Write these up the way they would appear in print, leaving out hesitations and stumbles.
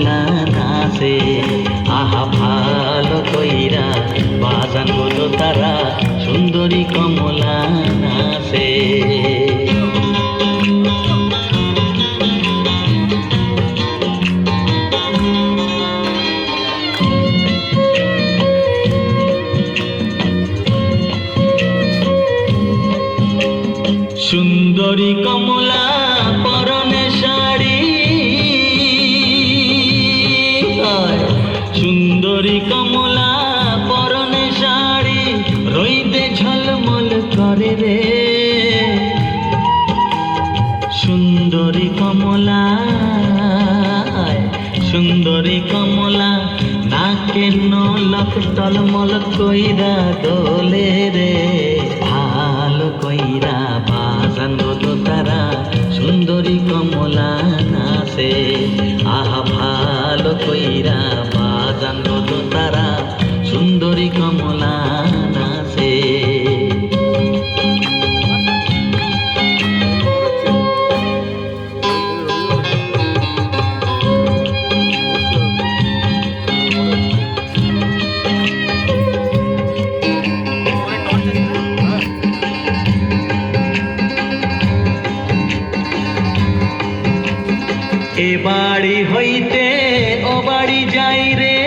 কমলা নাচে, আহা ভালো কইরা বাজান হলো তারা, সুন্দরী কমলা নাচে। সুন্দরী কমলা পরনে শাড়ি, সুন্দরী কমলা পরনে শাড়ি, রইদে ঝলমল করে রে। সুন্দরী কমলা, সুন্দরী কমলা নাকের নলক টলমল কইরা দোলে রে, ভালো কইরা বাজান হলো তারা, সুন্দরী কমলা নাচে, আহা ভালো কইরা বাজান হলো তারা, সুন্দরী কমলা নাচে। এ বাড়ি হইতে ও বাড়ি যাই রে,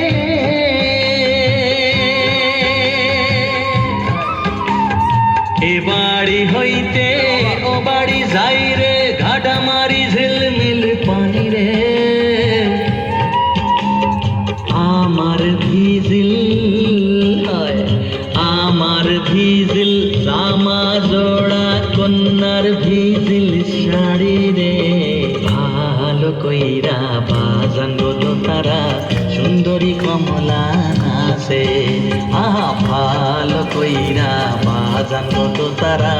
এ বাড়ি হইতে ও বাড়ি যাই রে, ঘাটা মারি ঝিলমিল পানি রে। আমার ভিজিল, আমার ভিজিল জামা জোড়া, কন্যার ভিজিল শাড়ি রে, ভালো কইরা বাজান হলো তারা, সুন্দরী কমলা নাচে, আহা ভালো কইরা বাজান হলো তারা,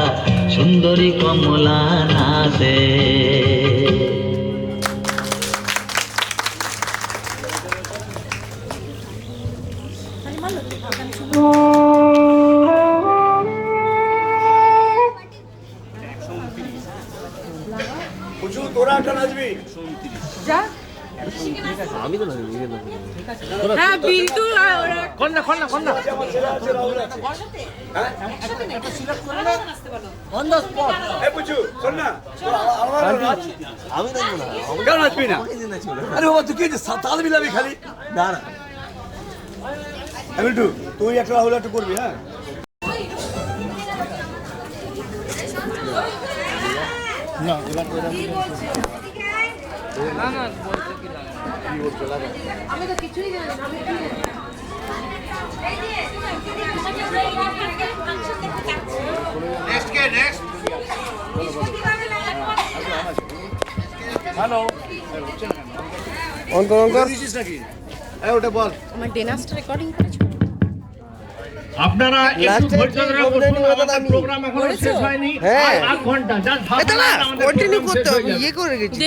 সুন্দরী কমলা নাচে। তোরা একটা নাচবি যা আমি তো নাচবি। হ্যাঁ বিল্টু কোন না আমার ছেলে আছে রাহুল আছে হ্যাঁ অন দ্য স্পট। এই পুচু শোন না আমার নাচ আমি নাচবো না। কেন নাচবি না? নাচবো না। আরে বাবা তুই কি তাল মিলাবি খালি? না না আমি তুই একটা রাহুল একটা করবি হ্যাঁ। না এবার তোরা না না বলতে কি না কি বলতে লাগা আমি তো কিছুই জানি না, আমি কি জানি? নেক্সট কে নেক্সট হ্যালো অন্তর দিছিস নাকি? এই ওটা বল। আমার ডেনাসটা রেকর্ডিং করেছো? আপনারা একটু ধৈর্য ধরে বসুন, আমাদের প্রোগ্রাম এখনো শেষ হয়নি। হ্যাঁ। 8 ঘন্টা জাস্ট এটা না কন্টিনিউ করতে হবে, ইয়ে করে গেছি।